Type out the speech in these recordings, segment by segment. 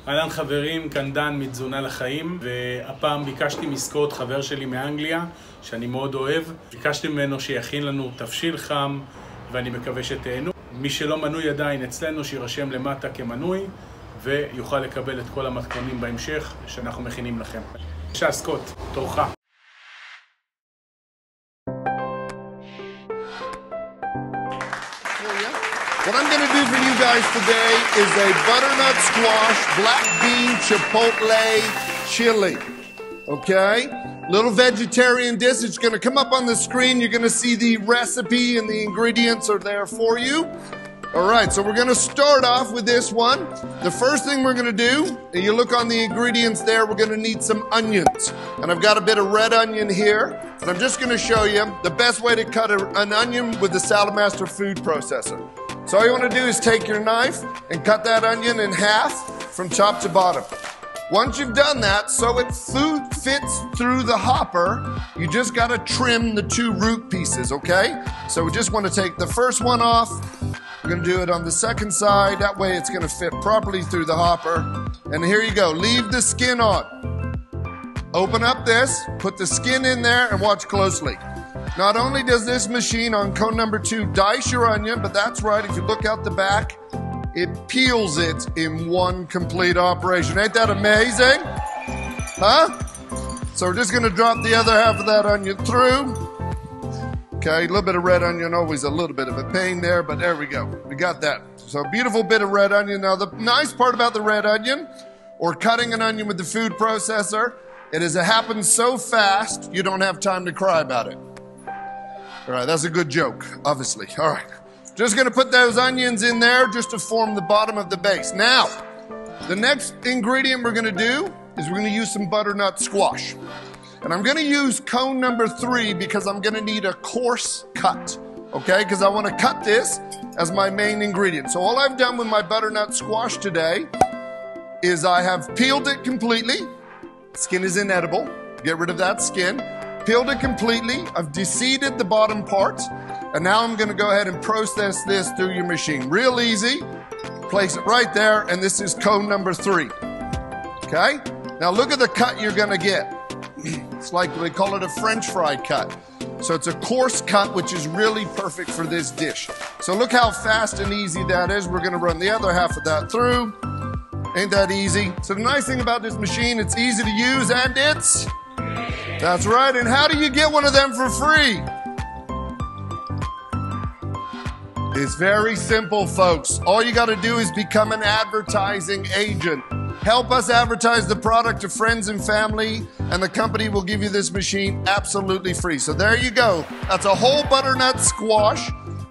אהלן חברים, כאן דן מתזונה לחיים, והפעם ביקשתי מסקוט, חבר שלי מאנגליה, שאני מאוד אוהב. ביקשתי ממנו שיכין לנו תבשיל חם, ואני מקווה שתהנו. מי שלא מנוי עדיין אצלנו, שירשם למטה כמנוי, ויוכל לקבל את כל המתכונים בהמשך שאנחנו מכינים לכם. בבקשה סקוט, תורך. What I'm going to do for you guys today is a butternut squash black bean chipotle chili. Okay? Little vegetarian dish. It's going to come up on the screen. You're going to see the recipe and the ingredients are there for you. All right, so we're going to start off with this one. The first thing we're going to do, and you look on the ingredients there, we're going to need some onions. And I've got a bit of red onion here, and I'm just going to show you the best way to cut an onion with the Saladmaster food processor. So all you want to do is take your knife and cut that onion in half from top to bottom. Once you've done that, so it fits through the hopper, you just got to trim the two root pieces, okay? So we just want to take the first one off. We're going to do it on the second side. That way it's going to fit properly through the hopper. And here you go. Leave the skin on. Open up this, put the skin in there, and watch closely. Not only does this machine on cone number 2 dice your onion, but that's right, if you look out the back, it peels it in one complete operation. Ain't that amazing? Huh? So we're just going to drop the other half of that onion through. Okay, a little bit of red onion, always a little bit of a pain there, but there we go. We got that. So a beautiful bit of red onion. Now the nice part about the red onion, or cutting an onion with the food processor, it happens so fast, you don't have time to cry about it. All right, that's a good joke, obviously. All right, just going to put those onions in there just to form the bottom of the base. Now, the next ingredient we're going to do is we're going to use some butternut squash. And I'm going to use cone number 3 because I'm going to need a coarse cut, okay? Because I want to cut this as my main ingredient. So all I've done with my butternut squash today is I have peeled it completely. Skin is inedible. Get rid of that skin. Peeled it completely. I've deseeded the bottom parts. And now I'm going to go ahead and process this through your machine. Real easy. Place it right there. And this is cone number 3. Okay? Now look at the cut you're going to get. It's like they call it a French fry cut. So it's a coarse cut, which is really perfect for this dish. So look how fast and easy that is. We're going to run the other half of that through. Ain't that easy? So the nice thing about this machine, it's easy to use and it's... That's right. And how do you get one of them for free? It's very simple, folks. All you got to do is become an advertising agent. Help us advertise the product to friends and family, and the company will give you this machine absolutely free. So there you go. That's a whole butternut squash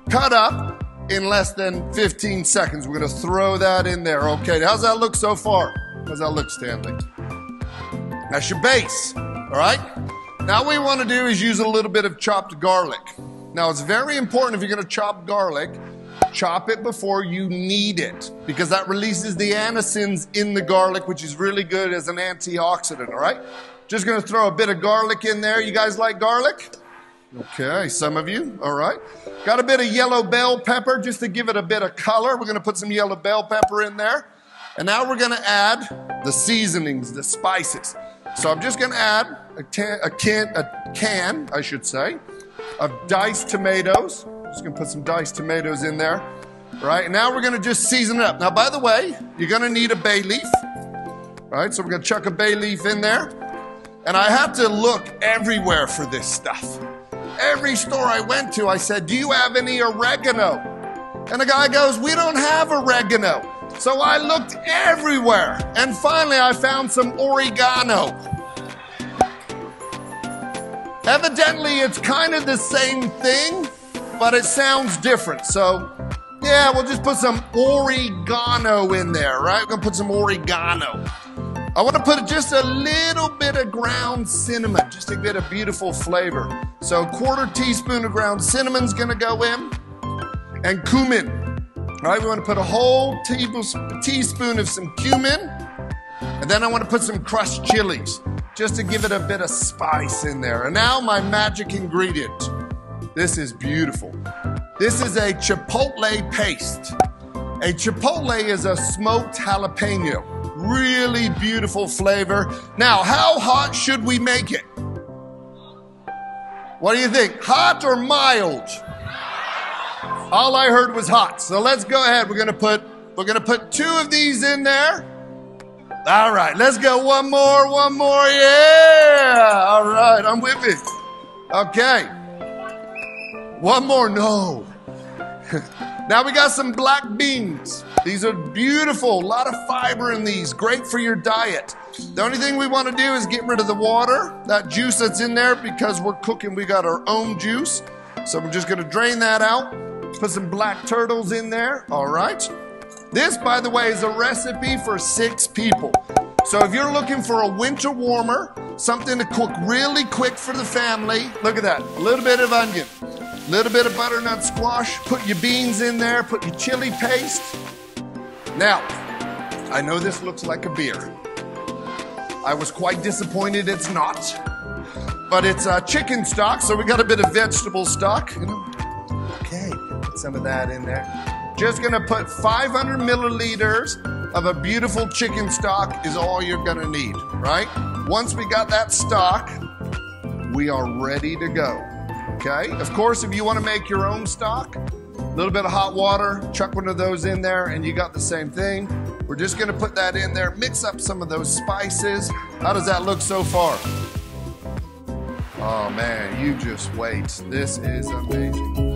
cut up in less than 15 seconds. We're going to throw that in there. Okay, how's that look so far? How's that look, Stanley? That's your base. All right? Now what we want to do is use a little bit of chopped garlic. Now it's very important if you're going to chop garlic, chop it before you knead it, because that releases the anisins in the garlic, which is really good as an antioxidant, all right? Just going to throw a bit of garlic in there. You guys like garlic? Okay, some of you, all right. Got a bit of yellow bell pepper just to give it a bit of color. We're going to put some yellow bell pepper in there. And now we're going to add the seasonings, the spices. So I'm just going to add a can, I should say, of diced tomatoes. Just going to put some diced tomatoes in there. Right, and now we're going to just season it up. Now, by the way, you're going to need a bay leaf. Right, so we're going to chuck a bay leaf in there. And I have to look everywhere for this stuff. Every store I went to, I said, do you have any oregano? And the guy goes, we don't have oregano. So I looked everywhere, and finally I found some oregano. Evidently, it's kind of the same thing, but it sounds different. So, yeah, we'll just put some oregano in there, right? We're going to put some oregano. I want to put just a little bit of ground cinnamon, just to get a beautiful flavor. So, 1/4 teaspoon of ground cinnamon's going to go in, and cumin. All right, we want to put a whole teaspoon of some cumin, and then I want to put some crushed chilies, just to give it a bit of spice in there. And now my magic ingredient. This is beautiful. This is a chipotle paste. A chipotle is a smoked jalapeno. Really beautiful flavor. Now, how hot should we make it? What do you think? Hot or mild? All I heard was hot. So let's go ahead. We're gonna put 2 of these in there. All right, let's go. One more. Yeah. All right, I'm with it. Okay. One more. No. Now we got some black beans. These are beautiful. A lot of fiber in these. Great for your diet. The only thing we want to do is get rid of the water, that juice that's in there, because we're cooking. We got our own juice. So we're just going to drain that out. Put some black turtles in there. All right. This, by the way, is a recipe for 6 people. So if you're looking for a winter warmer, something to cook really quick for the family, look at that. A little bit of onion, a little bit of butternut squash, put your beans in there, put your chili paste. Now, I know this looks like a beer. I was quite disappointed it's not. But it's chicken stock, so we got a bit of vegetable stock. You know? Okay, put some of that in there. Just gonna put 500 milliliters of a beautiful chicken stock is all you're gonna need, right? Once we got that stock, we are ready to go, okay? Of course, if you wanna make your own stock, a little bit of hot water, chuck one of those in there, and you got the same thing. We're just gonna put that in there, mix up some of those spices. How does that look so far? Oh man, you just wait. This is amazing.